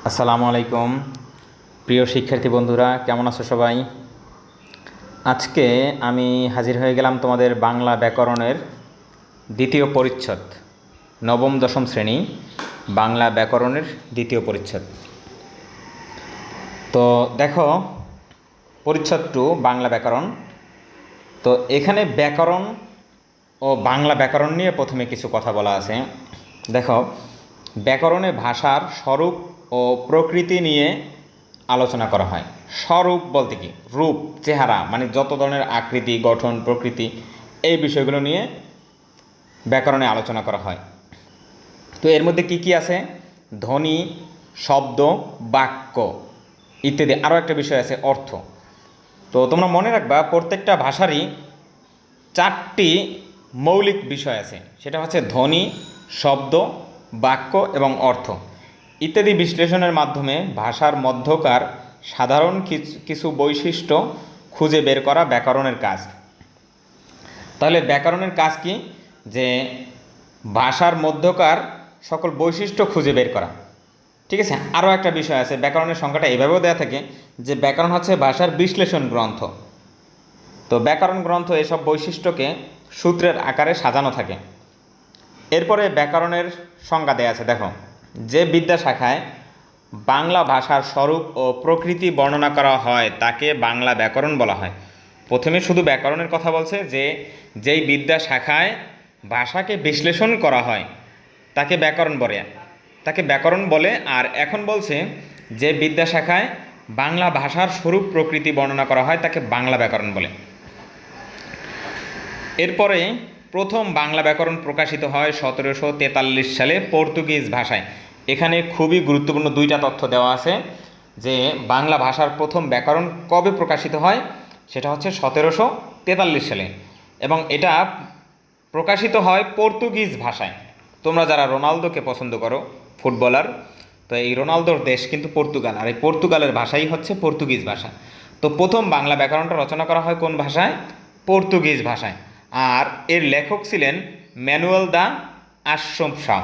আসসালামু আলাইকুম প্রিয় শিক্ষার্থী বন্ধুরা, কেমন আছো সবাই? আজকে আমি হাজির হয়ে গেলাম তোমাদের বাংলা ব্যাকরণের দ্বিতীয় পরিচ্ছদ, নবম দশম শ্রেণী বাংলা ব্যাকরণের দ্বিতীয় পরিচ্ছদ। তো দেখো, পরিচ্ছদ 2 বাংলা ব্যাকরণ। তো এখানে ব্যাকরণ ও বাংলা ব্যাকরণ নিয়ে প্রথমে কিছু কথা বলা আছে। দেখো, ব্যাকরণে ভাষার স্বরূপ ও প্রকৃতি নিয়ে আলোচনা করা হয়। স্বরূপ বলতে কি? রূপ, চেহারা, মানে যত ধরনের আকৃতি, গঠন, প্রকৃতি, এই বিষয়গুলো নিয়ে ব্যাকরণে আলোচনা করা হয়। তো এর মধ্যে কি কি আছে? ধ্বনি, শব্দ, বাক্য ইত্যাদি। আরও একটা বিষয় আছে, অর্থ। তো তোমরা মনে রাখবা, প্রত্যেকটা ভাষারই 4টি মৌলিক বিষয় আছে। সেটা হচ্ছে ধ্বনি, শব্দ, বাক্য এবং অর্থ ইত্যাদি বিশ্লেষণের মাধ্যমে ভাষার মধ্যকার সাধারণ কিছু বৈশিষ্ট্য খুঁজে বের করা ব্যাকরণের কাজ। তাহলে ব্যাকরণের কাজ কি? যে ভাষার মধ্যকার সকল বৈশিষ্ট্য খুঁজে বের করা। ঠিক আছে। আরও একটা বিষয় আছে, ব্যাকরণের সংখ্যাটা এভাবেও দেওয়া থাকে যে ব্যাকরণ হচ্ছে ভাষার বিশ্লেষণ গ্রন্থ। তো ব্যাকরণ গ্রন্থ এসব বৈশিষ্ট্যকে সূত্রের আকারে সাজানো থাকে। এরপরে ব্যাকরণের সংজ্ঞা দেয়া আছে। দেখো, যে বিদ্যাশাখায় বাংলা ভাষার স্বরূপ ও প্রকৃতি বর্ণনা করা হয় তাকে বাংলা ব্যাকরণ বলা হয়। প্রথমে শুধু ব্যাকরণের কথা বলছে, যে যেই বিদ্যাশাখায় ভাষাকে বিশ্লেষণ করা হয় তাকে ব্যাকরণ বলে। আর এখন বলছে যে বিদ্যাশাখায় বাংলা ভাষার স্বরূপ প্রকৃতি বর্ণনা করা হয় তাকে বাংলা ব্যাকরণ বলে। এরপরে প্রথম বাংলা ব্যাকরণ প্রকাশিত হয় 1743 সালে পর্তুগিজ ভাষায়। এখানে খুবই গুরুত্বপূর্ণ 2টা তথ্য দেওয়া আছে, যে বাংলা ভাষার প্রথম ব্যাকরণ কবে প্রকাশিত হয়। সেটা হচ্ছে 1743 সালে, এবং এটা প্রকাশিত হয় পর্তুগিজ ভাষায়। তোমরা যারা রোনালদোকে পছন্দ করো, ফুটবলার, তো এই রোনালদোর দেশ কিন্তু পর্তুগাল, আর এই পর্তুগালের ভাষাই হচ্ছে পর্তুগিজ ভাষা। তো প্রথম বাংলা ব্যাকরণটা রচনা করা হয় কোন ভাষায়? পর্তুগিজ ভাষায়। আর এর লেখক ছিলেন ম্যানুয়েল দা আসমসাও।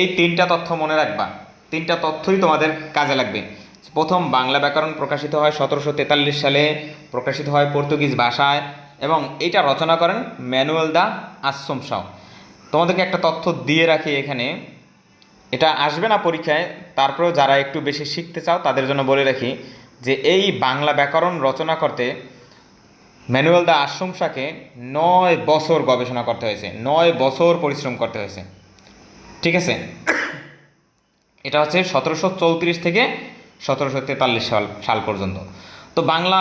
এই 3টা তথ্য মনে রাখবা, 3টা তথ্যই তোমাদের কাজে লাগবে। প্রথম বাংলা ব্যাকরণ প্রকাশিত হয় 1743 সালে, প্রকাশিত হয় পর্তুগিজ ভাষায়, এবং এটা রচনা করেন ম্যানুয়েল দা আসমসাও। তোমাদেরকে একটা তথ্য দিয়ে রাখি এখানে, এটা আসবে না পরীক্ষায়, তারপরেও যারা একটু বেশি শিখতে চাও তাদের জন্য বলে রাখি, যে এই বাংলা ব্যাকরণ রচনা করতে ম্যানুয়েল দা আসমসাকে 9 বছর গবেষণা করতে হয়েছে, 9 বছর পরিশ্রম করতে হয়েছে। ঠিক আছে। এটা হচ্ছে 1734 থেকে 1743 সাল পর্যন্ত। তো বাংলা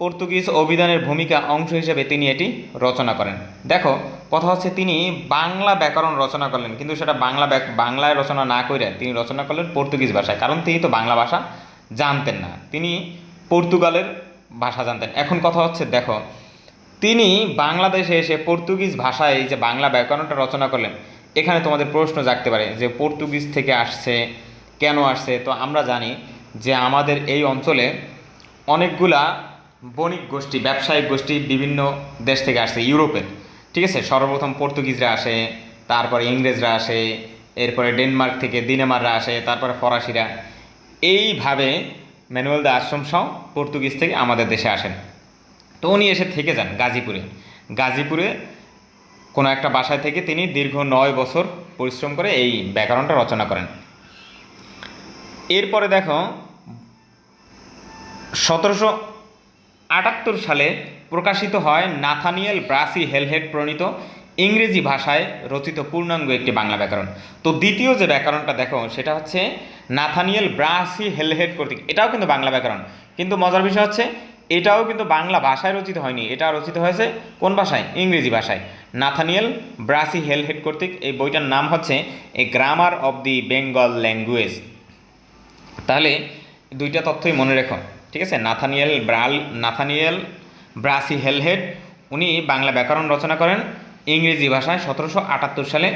পর্তুগিজ অভিধানের ভূমিকা অংশ হিসেবে তিনি এটি রচনা করেন। দেখো, কথা হচ্ছে তিনি বাংলা ব্যাকরণ রচনা করলেন, কিন্তু সেটা বাংলায় রচনা না করে তিনি রচনা করলেন পর্তুগিজ ভাষায়, কারণ তিনি তো বাংলা ভাষা জানতেন না, তিনি পর্তুগালের ভাষা জানতেন। এখন কথা হচ্ছে, দেখো, তিনি বাংলাদেশে এসে পর্তুগিজ ভাষায় এই যে বাংলা ব্যাকরণটা রচনা করলেন, এখানে তোমাদের প্রশ্ন জাগতে পারে যে পর্তুগিজ থেকে আসছে, কেন আসছে? তো আমরা জানি যে আমাদের এই অঞ্চলে অনেকগুলা বণিক গোষ্ঠী, ব্যবসায়িক গোষ্ঠী বিভিন্ন দেশ থেকে আসছে, ইউরোপের। ঠিক আছে। সর্বপ্রথম পর্তুগিজরা আসে, তারপরে ইংরেজরা আসে, এরপরে ডেনমার্ক থেকে দিনেমাররা আসে, তারপরে ফরাসিরা। এইভাবে ম্যানুয়েল দা আসমসাও পর্তুগিজ থেকে আমাদের দেশে আসেন। তো উনি এসে থেকে যান গাজীপুরে কোনো একটা বাসায় থেকে তিনি দীর্ঘ 9 বছর পরিশ্রম করে এই ব্যাকরণটা রচনা করেন। এরপরে দেখো, 1778 সালে প্রকাশিত হয় নাথানিয়েল ব্রাসি হেলহেড প্রণীত ইংরেজি ভাষায় রচিত পূর্ণাঙ্গ একটি বাংলা ব্যাকরণ। তো দ্বিতীয় যে ব্যাকরণটা দেখো, সেটা হচ্ছে নাথানিয়েল ব্রাসি হেলহেড কর্তৃক। এটাও কিন্তু বাংলা ব্যাকরণ, কিন্তু মজার বিষয় হচ্ছে এটাও কিন্তু বাংলা ভাষায় রচিত হয়নি, এটা রচিত হয়েছে কোন ভাষায়? ইংরেজি ভাষায়। নাথানিয়েল ব্রাসি হেলহেড কর্তৃক। এই বইটার নাম হচ্ছে a grammar of the Bengal language. তাহলে 2টা তথ্যই মনে রেখো। ঠিক আছে। নাথানিয়েল ব্রাসি হেলহেড উনি বাংলা ব্যাকরণ রচনা করেন ইংরেজি ভাষায় 1778 সালে।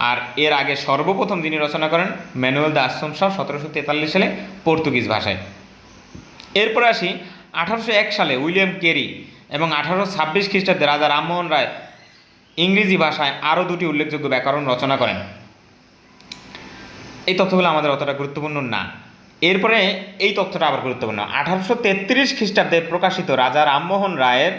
আর এর আগে সর্বপ্রথম যিনি রচনা করেন ম্যানুয়েল দা আসমসাও 1743 সালে পর্তুগিজ ভাষায়। এরপরে আসি 1801 সালে উইলিয়াম কেরি এবং 1826 খ্রিস্টাব্দে রাজা রামমোহন রায় ইংরেজি ভাষায় আরও 2টি উল্লেখযোগ্য ব্যাকরণ রচনা করেন। এই তথ্যগুলো আমাদের অতটা গুরুত্বপূর্ণ না। এরপরে এই তথ্যটা আবার গুরুত্বপূর্ণ, 1833 খ্রিস্টাব্দে প্রকাশিত রাজা রামমোহন রায়ের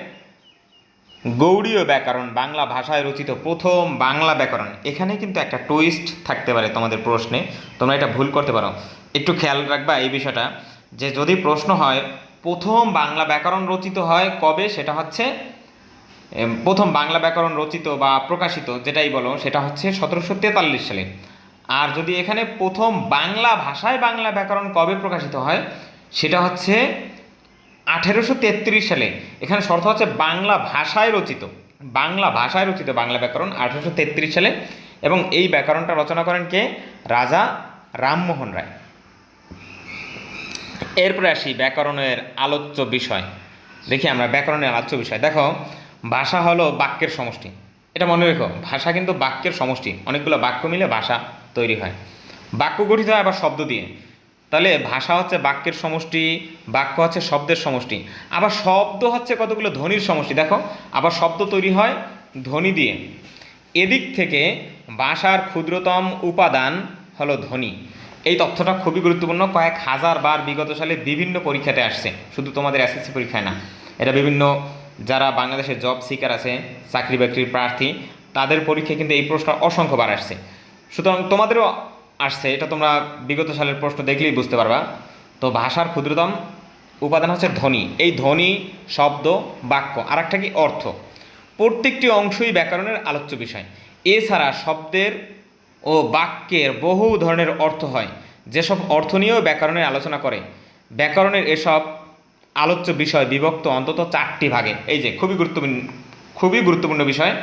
গৌড়ীয় ব্যাকরণ বাংলা ভাষায় রচিত প্রথম বাংলা ব্যাকরণ। এখানে কিন্তু একটা টুইস্ট থাকতে পারে তোমাদের প্রশ্নে, তোমরা এটা ভুল করতে পারো। একটু খেয়াল রাখবা এই বিষয়টা, যে যদি প্রশ্ন হয় প্রথম বাংলা ব্যাকরণ রচিত হয় কবে, সেটা হচ্ছে প্রথম বাংলা ব্যাকরণ রচিত বা প্রকাশিত যেটাই বলো সেটা হচ্ছে 1743 সালে। আর যদি এখানে প্রথম বাংলা ভাষায় বাংলা ব্যাকরণ কবে প্রকাশিত হয়, সেটা হচ্ছে 1833 সালে। এখানে শর্ত হচ্ছে বাংলা ভাষায় রচিত, বাংলা ভাষায় রচিত বাংলা ব্যাকরণ 1833 সালে। এবং এই ব্যাকরণটা রচনা করেন কে? রাজা রামমোহন রায়। এরপরে আসি ব্যাকরণের আলোচ্য বিষয়। দেখি আমরা ব্যাকরণের আলোচ্য বিষয়। দেখো, ভাষা হলো বাক্যের সমষ্টি, এটা মনে রেখো, ভাষা কিন্তু বাক্যের সমষ্টি, অনেকগুলো বাক্য মিলে ভাষা তৈরি হয়। বাক্য গঠিত হয় আবার শব্দ দিয়ে, তাহলে ভাষা হচ্ছে বাক্যের সমষ্টি, বাক্য হচ্ছে শব্দের সমষ্টি, আবার শব্দ হচ্ছে কতগুলো ধ্বনির সমষ্টি। দেখো, আবার শব্দ তৈরি হয় ধ্বনি দিয়ে। এদিক থেকে ভাষার ক্ষুদ্রতম উপাদান হলো ধ্বনি। এই তথ্যটা খুবই গুরুত্বপূর্ণ, কয়েক হাজার বার বিগত সালে বিভিন্ন পরীক্ষাতে আসছে, শুধু তোমাদের এসএসসি পরীক্ষায় না, এটা বিভিন্ন যারা বাংলাদেশের জব সিকার আছে, চাকরি বাকরির প্রার্থী, তাদের পরীক্ষায় কিন্তু এই প্রশ্ন অসংখ্যবার আসছে। সুতরাং তোমাদেরও আসছে, এটা তোমরা বিগত সালের প্রশ্ন দেখলেই বুঝতে পারবা। তো ভাষার ক্ষুদ্রতম উপাদান হচ্ছে ধ্বনি। এই ধ্বনি, শব্দ, বাক্য, আর একটা কি অর্থ, প্রত্যেকটি অংশই ব্যাকরণের আলোচ্য বিষয়। এছাড়া শব্দের ও বাক্যের বহু ধরনের অর্থ হয়, যেসব অর্থ নিয়েও ব্যাকরণের আলোচনা করে। ব্যাকরণের এসব আলোচ্য বিষয় বিভক্ত অন্তত 4টি ভাগে। এই যে খুবই গুরুত্বপূর্ণ বিষয়,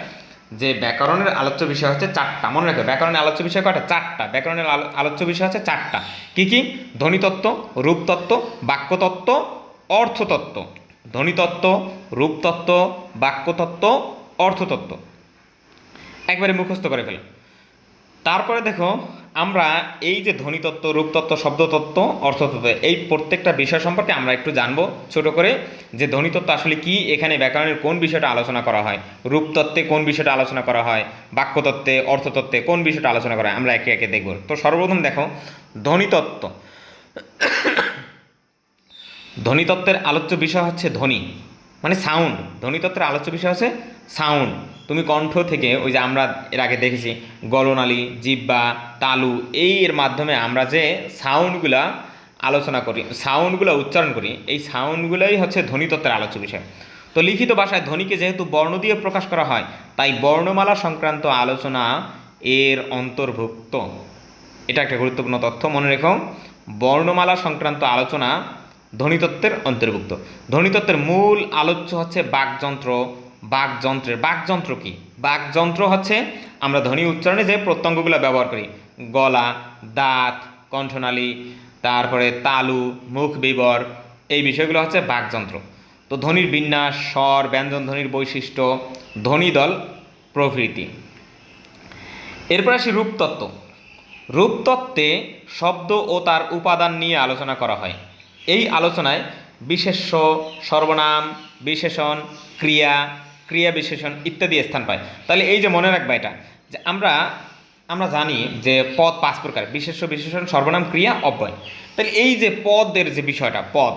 যে ব্যাকরণের আলোচ্য বিষয় হচ্ছে 4টা। মনে রাখবে, ব্যাকরণের আলোচ্য বিষয় কয়টা? 4টা। ব্যাকরণের আলোচ্য বিষয় হচ্ছে 4টা। কি কি? ধ্বনিতত্ত্ব, রূপতত্ত্ব, বাক্যতত্ত্ব, অর্থতত্ত্ব। ধ্বনিতত্ত্ব, রূপতত্ত্ব, বাক্যতত্ত্ব, অর্থতত্ত্ব, একবারে মুখস্থ করে ফেলো। তারপরে দেখো, আমরা এই যে ধ্বনিতত্ত্ব, রূপতত্ত্ব, শব্দতত্ত্ব, অর্থতত্ত্ব, এই প্রত্যেকটা বিষয় সম্পর্কে আমরা একটু জানবো ছোট করে, যে ধ্বনিতত্ত্ব আসলে কি, এখানে ব্যাকরণের কোন বিষয়টা আলোচনা করা হয়, রূপতত্ত্বে কোন বিষয়টা আলোচনা করা হয়, বাক্যতত্ত্বে, অর্থতত্ত্বে কোন বিষয়টা আলোচনা করা হয়, আমরা একে একে দেখব। তো সর্বপ্রথম দেখো ধ্বনিতত্ত্ব। ধ্বনিতত্ত্বের আলোচ্য বিষয় হচ্ছে ধ্বনি, মানে সাউন্ড। ধ্বনিতত্ত্বের আলোচ্য বিষয় হচ্ছে সাউন্ড। তুমি কণ্ঠ থেকে, ওই যে আমরা এর আগে দেখেছি গলনালী, জিহ্বা, তালু, এর মাধ্যমে আমরা যে সাউন্ডগুলা আলোচনা করি, সাউন্ডগুলো উচ্চারণ করি, এই সাউন্ডগুলোই হচ্ছে ধ্বনিতত্ত্বের আলোচ্য বিষয়। তো লিখিত ভাষায় ধ্বনিকে যেহেতু বর্ণ দিয়ে প্রকাশ করা হয়, তাই বর্ণমালা সংক্রান্ত আলোচনা এর অন্তর্ভুক্ত। এটা একটা গুরুত্বপূর্ণ তথ্য, মনে রেখো, বর্ণমালা সংক্রান্ত আলোচনা ধ্বনিতত্ত্বের অন্তর্ভুক্ত। ধ্বনিতত্ত্বের মূল আলোচ্য হচ্ছে বাকযন্ত্র। বাকযন্ত্র কি? বাকযন্ত্র হচ্ছে আমরা ধ্বনি উচ্চারণে যে প্রত্যঙ্গগুলো ব্যবহার করি, গলা, দাঁত, কণ্ঠনালী, তারপরে তালু, মুখ বিবর, এই বিষয়গুলো হচ্ছে বাকযন্ত্র। তো ধ্বনির বিন্যাস, স্বর, ব্যঞ্জন ধ্বনির বৈশিষ্ট্য, ধ্বনিদল প্রভৃতি। এরপর আসি রূপতত্ত্ব। রূপতত্ত্বে শব্দ ও তার উপাদান নিয়ে আলোচনা করা হয়। এই আলোচনায় বিশেষ্য, সর্বনাম, বিশেষণ, ক্রিয়া বিশেষণ ইত্যাদি স্থান পায়। তাহলে এই যে মনে রাখবা এটা, যে আমরা জানি যে পদ 5 প্রকার: বিশেষ্য, বিশেষণ, সর্বনাম, ক্রিয়া, অব্যয়। তাহলে এই যে পদের যে বিষয়টা, পদ,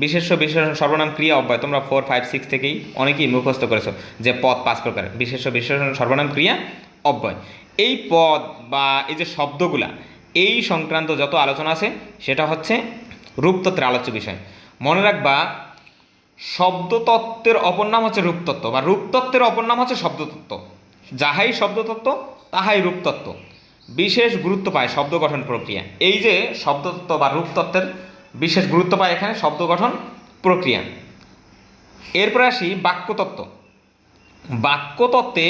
বিশেষ্য, বিশেষণ, সর্বনাম, ক্রিয়া, অব্যয়, তোমরা 4, 5, 6 থেকেই অনেকেই মুখস্থ করেছো যে পদ 5 প্রকার: বিশেষ্য, বিশেষণ, সর্বনাম, ক্রিয়া, অব্যয়। এই পদ বা এই যে শব্দগুলা, এই সংক্রান্ত যত আলোচনা আছে সেটা হচ্ছে রূপতত্ত্বের আলোচ্য বিষয়। মনে রাখবা, শব্দতত্ত্বের অপর নাম হচ্ছে রূপতত্ত্ব, বা রূপতত্ত্বের অপর নাম হচ্ছে শব্দতত্ত্ব। যাহাই শব্দতত্ত্ব তাহাই রূপতত্ত্ব। বিশেষ গুরুত্ব পায় শব্দ গঠন প্রক্রিয়া। এই যে শব্দতত্ত্ব বা রূপতত্ত্বের বিশেষ গুরুত্ব পায় এখানে শব্দ গঠন প্রক্রিয়া। এরপরে আসি বাক্যতত্ত্ব। বাক্যতত্ত্বে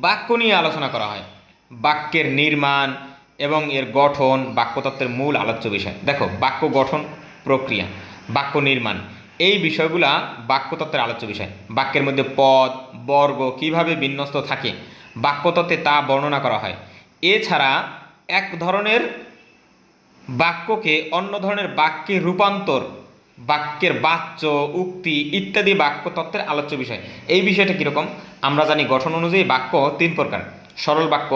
বাক্য নিয়ে আলোচনা করা হয়। বাক্যের নির্মাণ এবং এর গঠন বাক্যতত্ত্বের মূল আলোচ্য বিষয়। দেখো, বাক্য গঠন প্রক্রিয়া, বাক্য নির্মাণ, এই বিষয়গুলা বাক্যতত্ত্বের আলোচ্য বিষয়। বাক্যের মধ্যে পদ, বর্গ কীভাবে বিন্যস্ত থাকে বাক্যতত্ত্বে তা বর্ণনা করা হয়। এছাড়া এক ধরনের বাক্যকে অন্য ধরনের বাক্যে রূপান্তর, বাক্যের বাচ্য, উক্তি ইত্যাদি বাক্যতত্ত্বের আলোচ্য বিষয়। এই বিষয়টা কীরকম? আমরা জানি গঠন অনুযায়ী বাক্য 3 প্রকার: সরল বাক্য,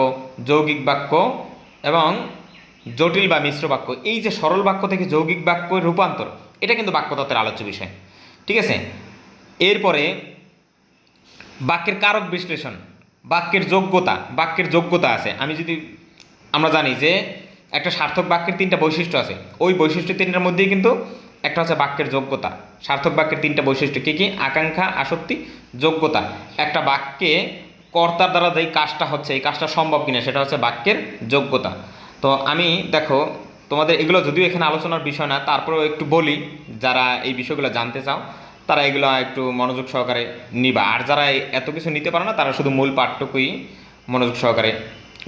যৌগিক বাক্য এবং জটিল বা মিশ্র বাক্য, এই যে সরল বাক্য থেকে যৌগিক বাক্য রূপান্তর, এটা কিন্তু বাক্যতত্ত্বের আলোচ্য বিষয়। ঠিক আছে, এরপরে বাক্যের কারক বিশ্লেষণ, বাক্যের যোগ্যতা আছে। আমরা জানি যে একটা সার্থক বাক্যের 3টা বৈশিষ্ট্য আছে, ওই বৈশিষ্ট্য 3টার মধ্যেই কিন্তু একটা হচ্ছে বাক্যের যোগ্যতা। সার্থক বাক্যের 3টা বৈশিষ্ট্য কী কী? আকাঙ্ক্ষা, আসক্তি, যোগ্যতা। একটা বাক্যে কর্তার দ্বারা যেই কাজটা হচ্ছে, এই কাজটা সম্ভব কিনা, সেটা হচ্ছে বাক্যের যোগ্যতা। তো আমি দেখো তোমাদের এগুলো যদিও এখানে আলোচনার বিষয় না, তারপরেও একটু বলি, যারা এই বিষয়গুলো জানতে চাও তারা এগুলো একটু মনোযোগ সহকারে নিবা, আর যারা এত কিছু নিতে পারো না তারা শুধু মূল পাঠটুকুই মনোযোগ সহকারে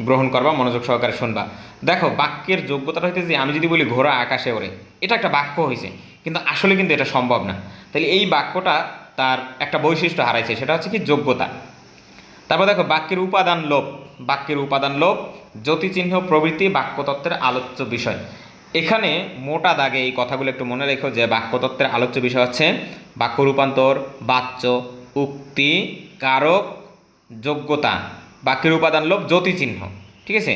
গ্রহণ করবা, মনোযোগ সহকারে শুনবা। দেখো বাক্যের যোগ্যতাটা হইতে যে আমি যদি বলি ঘোড়া আকাশে ওড়ে, এটা একটা বাক্য হয়েছে, কিন্তু আসলে কিন্তু এটা সম্ভব না। তাহলে এই বাক্যটা তার একটা বৈশিষ্ট্য হারাইছে, সেটা হচ্ছে কি? যোগ্যতা। তারপর দেখো বাক্যের উপাদান লোপ, জ্যোতিচিহ্ন প্রভৃতি বাক্যতত্ত্বের আলোচ্য বিষয়। এখানে মোটা দাগে এই কথাগুলো একটু মনে রেখো যে বাক্যতত্ত্বের আলোচ্য বিষয় হচ্ছে বাক্য রূপান্তর, বাচ্য, উক্তি, কারক, যোগ্যতা, বাক্যের উপাদান লোপ, জ্যোতিচিহ্ন। ঠিক আছে,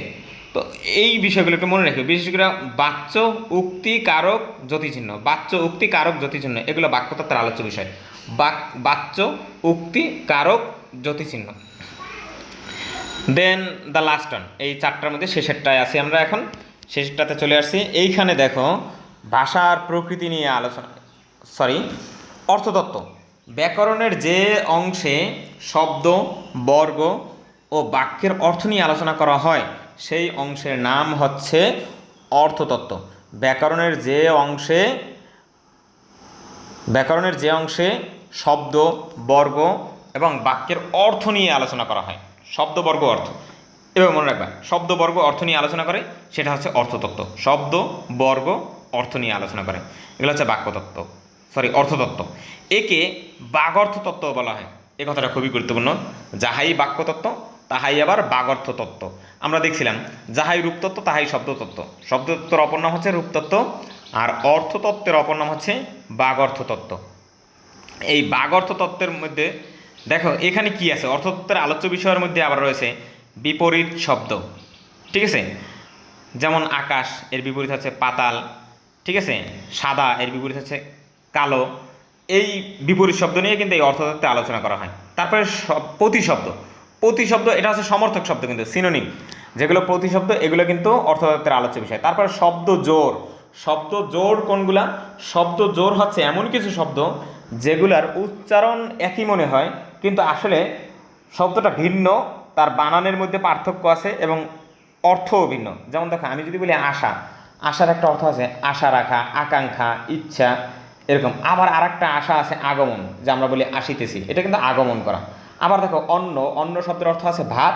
তো এই বিষয়গুলো একটু মনে রেখো, বিশেষ করে বাচ্য, উক্তি, কারক, জ্যোতিচিহ্ন। বাচ্য, উক্তি, কারক, জ্যোতিচিহ্ন এগুলো বাক্যতত্ত্বের আলোচ্য বিষয়। বাচ্য, উক্তি, কারক, জ্যোতিচিহ্ন। দেন দ্য লাস্ট ওয়ান, এই 4টার মধ্যে শেষেরটায় আছি আমরা, এখন শেষেরটাতে চলে আসছি। এইখানে দেখো ভাষার প্রকৃতি নিয়ে আলোচনা, অর্থতত্ত্ব। ব্যাকরণের যে অংশে শব্দ, বর্গ ও বাক্যের অর্থ নিয়ে আলোচনা করা হয় সেই অংশের নাম হচ্ছে অর্থতত্ত্ব। ব্যাকরণের যে অংশে শব্দ, বর্গ এবং বাক্যের অর্থ নিয়ে আলোচনা করা হয়, শব্দ, বর্গ, অর্থ, এবার মনে রাখবা, শব্দ, বর্গ, অর্থ নিয়ে আলোচনা করে সেটা হচ্ছে অর্থতত্ত্ব। শব্দ, বর্গ, অর্থ নিয়ে আলোচনা করে এগুলো হচ্ছে অর্থতত্ত্ব। একে বাগর্থতত্ত্ব বলা হয়। এই কথাটা খুবই গুরুত্বপূর্ণ। যাহাই বাক্যতত্ত্ব তাহাই আবার বাগর্থতত্ত্ব। আমরা দেখছিলাম যাহাই রূপতত্ত্ব তাহাই শব্দতত্ত্ব। শব্দতত্ত্বের অপর নাম হচ্ছে রূপতত্ত্ব, আর অর্থতত্ত্বের অপর নাম হচ্ছে বাগর্থতত্ত্ব। এই বাগর্থতত্ত্বের মধ্যে দেখো এখানে কি আছে, অর্থতত্ত্বের আলোচ্য বিষয়ের মধ্যে আবার রয়েছে বিপরীত শব্দ। ঠিক আছে, যেমন আকাশ এর বিপরীত হচ্ছে পাতাল। ঠিক আছে, সাদা এর বিপরীত হচ্ছে কালো। এই বিপরীত শব্দ নিয়ে কিন্তু এই অর্থতত্ত্বে আলোচনা করা হয়। তারপরে প্রতিশব্দ এটা হচ্ছে সমর্থক শব্দ, কিন্তু সিনোনিম যেগুলো প্রতিশব্দ এগুলো কিন্তু অর্থতত্ত্বের আলোচ্য বিষয়। তারপরে শব্দ জোড় কোনগুলা? শব্দ জোড় হচ্ছে এমন কিছু শব্দ যেগুলার উচ্চারণ একই মনে হয় কিন্তু আসলে শব্দটা ভিন্ন, তার বানানের মধ্যে পার্থক্য আছে এবং অর্থও ভিন্ন। যেমন দেখো আমি যদি বলি আশার একটা অর্থ আছে আশা রাখা, আকাঙ্ক্ষা, ইচ্ছা, এরকম। আবার আর একটা আশা আছে আগমন, যে আমরা বলি আসিতেছি, এটা কিন্তু আগমন করা। আবার দেখো অন্য শব্দের অর্থ আছে ভাত,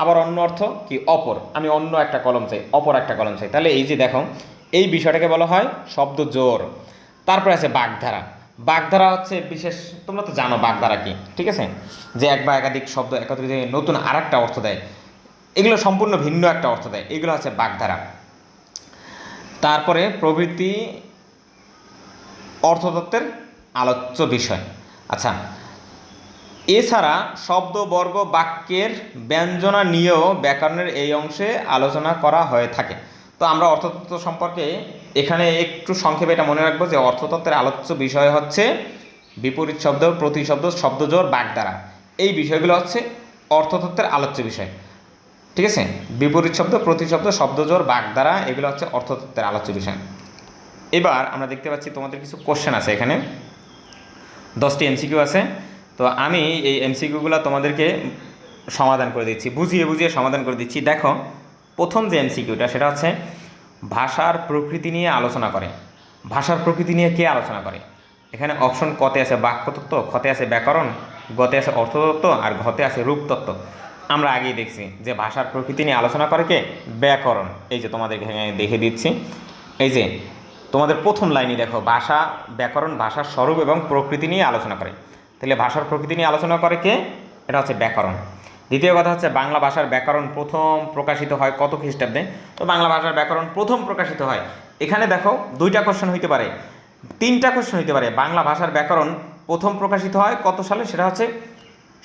আবার অন্য অর্থ কি? অপর। আমি অন্য একটা কলম চাই, অপর একটা কলম চাই। তাহলে এই যে দেখো এই বিষয়টাকে বলা হয় শব্দ জোড়। তারপরে আছে বাগধারা হচ্ছে বিশেষ, তোমরা তো জানো বাগধারা কি, ঠিক আছে, যে এক বা একাধিক শব্দ একত্রিত নতুন আর একটা অর্থ দেয়, এগুলো সম্পূর্ণ ভিন্ন একটা অর্থ দেয়, এগুলো হচ্ছে বাগধারা। তারপরে প্রভৃতি অর্থতত্ত্বের আলোচ্য বিষয়। আচ্ছা, এছাড়া শব্দ, বর্গ, বাক্যের ব্যঞ্জনা নিয়েও ব্যাকরণের এই অংশে আলোচনা করা হয়ে থাকে। তো আমরা অর্থতত্ত্ব সম্পর্কে এখানে একটু সংক্ষেপে এটা মনে রাখবো যে অর্থতত্ত্বের আলোচ্য বিষয় হচ্ছে বিপরীত শব্দ, প্রতিশব্দ, শব্দজোড়, বাগধারা। এই বিষয়গুলো হচ্ছে অর্থতত্ত্বের আলোচ্য বিষয়। ঠিক আছে, বিপরীত শব্দ, প্রতিশব্দ, শব্দজোড়, বাগধারা এগুলো হচ্ছে অর্থতত্ত্বের আলোচ্য বিষয়। এবার আমরা দেখতে পাচ্ছি তোমাদের কিছু কোশ্চেন আছে, এখানে 10টি এমসিকিউ আছে। তো আমি এই এমসিকিউগুলো তোমাদেরকে সমাধান করে দিচ্ছি, বুঝিয়ে সমাধান করে দিচ্ছি। দেখো প্রথম যে এমসিকিউটা সেটা হচ্ছে ভাষার প্রকৃতি নিয়ে আলোচনা করে। ভাষার প্রকৃতি নিয়ে কে আলোচনা করে? এখানে অপশন কতে আছে বাক্যতত্ত্ব, খতে আছে ব্যাকরণ, গতে আছে অর্থতত্ত্ব, আর ঘতে আছে রূপতত্ত্ব। আমরা আগেই দেখছি যে ভাষার প্রকৃতি নিয়ে আলোচনা করে কে? ব্যাকরণ। এই যে তোমাদেরকে দেখে দিচ্ছি, এই যে তোমাদের প্রথম লাইনই দেখো, ব্যাকরণ ভাষার স্বরূপ এবং প্রকৃতি নিয়ে আলোচনা করে। তাহলে ভাষার প্রকৃতি নিয়ে আলোচনা করে কে? এটা হচ্ছে ব্যাকরণ। দ্বিতীয় কথা হচ্ছে বাংলা ভাষার ব্যাকরণ প্রথম প্রকাশিত হয় কত খ্রিস্টাব্দে? তো বাংলা ভাষার ব্যাকরণ প্রথম প্রকাশিত হয়, এখানে দেখো 2টা কোশ্চেন হইতে পারে, 3টা কোশ্চেন হইতে পারে। বাংলা ভাষার ব্যাকরণ প্রথম প্রকাশিত হয় কত সালে? সেটা হচ্ছে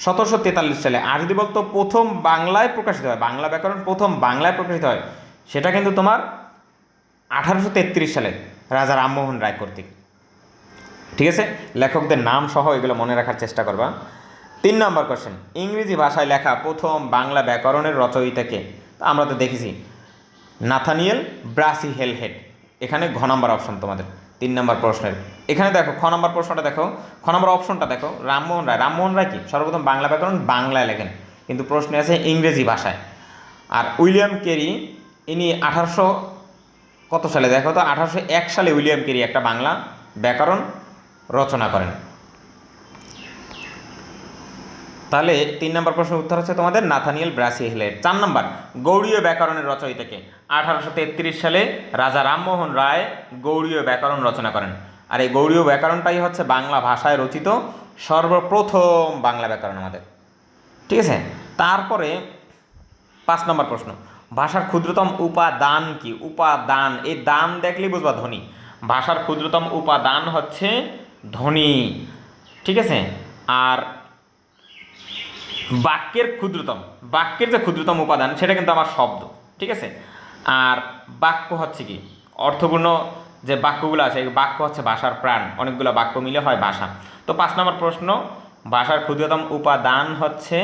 1743 সালে। আর যদি বলতো প্রথম বাংলায় প্রকাশিত হয়, বাংলা ব্যাকরণ প্রথম বাংলায় প্রকাশিত হয়, সেটা কিন্তু তোমার 1833 সালে রাজা রামমোহন রায় কর্তৃক। ঠিক আছে, লেখকদের নাম সহ এগুলো মনে রাখার চেষ্টা করবা। 3 নম্বর কোশ্চেন, ইংরেজি ভাষায় লেখা প্রথম বাংলা ব্যাকরণের রচয়িতাকে? আমরা তো দেখেছি নাথানিয়েল ব্রাসি হেলহেড। এখানে ঘ নম্বর অপশন তোমাদের 3 নম্বর প্রশ্নের। এখানে দেখো খ নম্বর প্রশ্নটা দেখো, খ নম্বর অপশনটা দেখো, রামমোহন রায়। রামমোহন রায় কি সর্বপ্রথম বাংলা ব্যাকরণ বাংলায় লেখেন, কিন্তু প্রশ্নে আছে ইংরেজি ভাষায়। আর উইলিয়াম কেরি, ইনি 1800 কত সালে দেখো তো, 1801 সালে উইলিয়াম কেরি একটা বাংলা ব্যাকরণ রচনা করেন। তাহলে 3 নম্বর প্রশ্নের উত্তর হচ্ছে তোমাদের নাথানিয়েল ব্রাসি হেলহেড। 4 নম্বর, গৌড়ীয় ব্যাকরণের রচয়িতাকে? 1833 সালে রাজা রামমোহন রায় গৌড়ীয় ব্যাকরণ রচনা করেন। আর এই গৌড়ীয় ব্যাকরণটাই হচ্ছে বাংলা ভাষায় রচিত সর্বপ্রথম বাংলা ব্যাকরণ আমাদের। ঠিক আছে, তারপরে 5 নম্বর প্রশ্ন, ভাষার ক্ষুদ্রতম উপাদান কি? উপাদান, এই দান দেখলেই বুঝবা ধ্বনি। ভাষার ক্ষুদ্রতম উপাদান হচ্ছে ধ্বনি। ঠিক আছে, আর বাক্যের যে ক্ষুদ্রতম উপাদান সেটা কিন্তু আমার শব্দ। ঠিক আছে, আর বাক্য হচ্ছে কি অর্থপূর্ণ যে বাক্যগুলো আছে, এই বাক্য হচ্ছে ভাষার প্রাণ, অনেকগুলো বাক্য মিলে হয় ভাষা। তো 5 নম্বর প্রশ্ন, ভাষার ক্ষুদ্রতম উপাদান হচ্ছে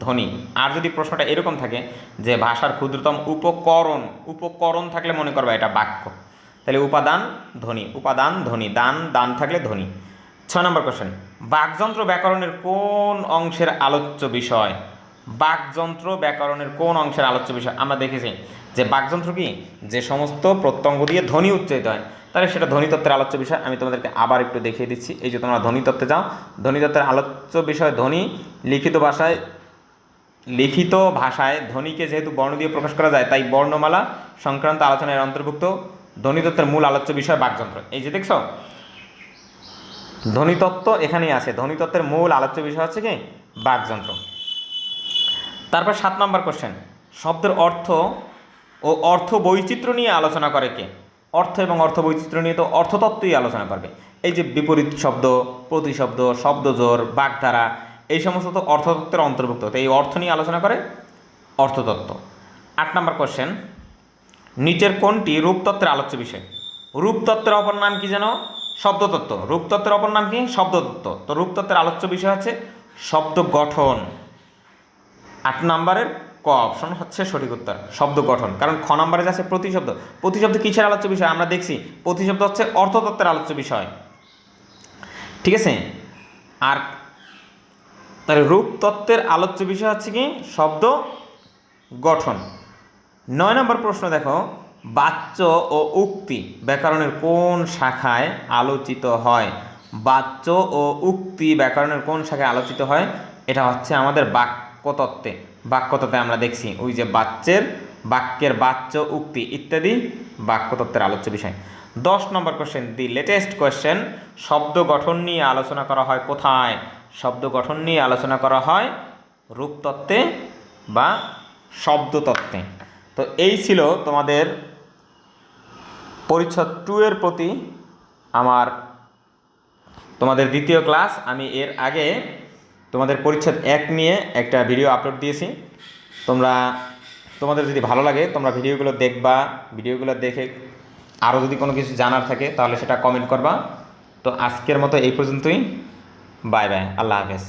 ধ্বনি। আর যদি প্রশ্নটা এরকম থাকে যে ভাষার ক্ষুদ্রতম উপকরণ থাকলে মনে করবা এটা বাক্য, তাহলে উপাদান ধ্বনি, উপাদান ধ্বনি, দান থাকলে ধ্বনি। 6 নম্বর কোশ্চেন, বাকযন্ত্র ব্যাকরণের কোন অংশের আলোচ্য বিষয়? বাকযন্ত্র ব্যাকরণের কোন অংশের আলোচ্য বিষয়? আমরা দেখেছি যে বাকযন্ত্র কি, যে সমস্ত প্রত্যঙ্গ দিয়ে ধ্বনি উচ্চারিত হয়, তাহলে সেটা ধ্বনিতত্ত্বের আলোচ্য বিষয়। আমি তোমাদেরকে আবার একটু দেখিয়ে দিচ্ছি। এই যে তোমরা ধ্বনিতত্ত্বে যাও, ধ্বনিতত্ত্বের আলোচ্য বিষয় ধ্বনি। লিখিত ভাষায় ধ্বনিকে যেহেতু বর্ণ দিয়ে প্রকাশ করা যায়, তাই বর্ণমালা সংক্রান্ত আলোচনার অন্তর্ভুক্ত। ধ্বনিতত্ত্বের মূল আলোচ্য বিষয় বাকযন্ত্র। এই যে দেখছো ধ্বনিতত্ত্ব এখানেই আছে, ধ্বনিতত্ত্বের মূল আলোচ্য বিষয় হচ্ছে কি বাকযন্ত্র। তারপর 7 নম্বর কোশ্চেন, শব্দের অর্থ ও অর্থ বৈচিত্র্য নিয়ে আলোচনা করে কে? অর্থ এবং অর্থ বৈচিত্র্য নিয়ে তো অর্থতত্ত্বই আলোচনা করবে। এই যে বিপরীত শব্দ, প্রতিশব্দ, শব্দজোড়, বাগধারা, এই সমস্ত তো অর্থতত্ত্বের অন্তর্ভুক্ত। তো এই অর্থ নিয়ে আলোচনা করে অর্থতত্ত্ব। 8 নম্বর কোশ্চেন, নিচের কোনটি রূপতত্ত্বের আলোচ্য বিষয়? রূপতত্ত্বের অপর নাম কি যেন? শব্দতত্ত্ব। রূপতত্ত্বের অপর নাম কি? শব্দতত্ত্ব। তো রূপতত্ত্বের আলোচ্য বিষয় হচ্ছে শব্দ গঠন। 8 নম্বরের ক অপশন হচ্ছে সঠিক উত্তর, শব্দ গঠন। কারণ খ নম্বরে যাচ্ছে প্রতিশব্দ। প্রতিশব্দ কিসের আলোচ্য বিষয়? আমরা দেখছি প্রতিশব্দ হচ্ছে অর্থতত্ত্বের আলোচ্য বিষয়। ঠিক আছে, আর তাহলে রূপতত্ত্বের আলোচ্য বিষয় হচ্ছে কি শব্দ গঠন। 9 নম্বর প্রশ্ন দেখো, বাচ্য ও উক্তি ব্যাকরণের কোন শাখায় আলোচিত হয়? বাচ্য ও উক্তি ব্যাকরণের কোন শাখায় আলোচিত হয়? এটা হচ্ছে আমাদের বাক্যতত্ত্বে। বাক্যতত্ত্বে আমরা দেখছি ওই যে বাক্যের বাচ্য, উক্তি ইত্যাদি বাক্যতত্ত্বের আলোচ্য বিষয়। 10 নম্বর কোশ্চেন, দি লেটেস্ট কোশ্চেন, শব্দ গঠন নিয়ে আলোচনা করা হয় কোথায়? শব্দ গঠন নিয়ে আলোচনা করা হয় রূপতত্ত্বে বা শব্দতত্ত্বে। তো এই ছিল তোমাদের পরিচ্ছদ 2 এর প্রতি তোমাদের দ্বিতীয় ক্লাস। আমি এর আগে তোমাদের পরিচ্ছদ 1 নিয়ে একটা ভিডিও আপলোড দিয়েছি। তোমাদের যদি ভালো লাগে তোমরা ভিডিওগুলো দেখবা। ভিডিওগুলো দেখে আরও যদি কোনো কিছু জানার থাকে তাহলে সেটা কমেন্ট করবা। তো আজকের মতো এই পর্যন্তই। বাই বাই, আল্লাহ হাফেজ।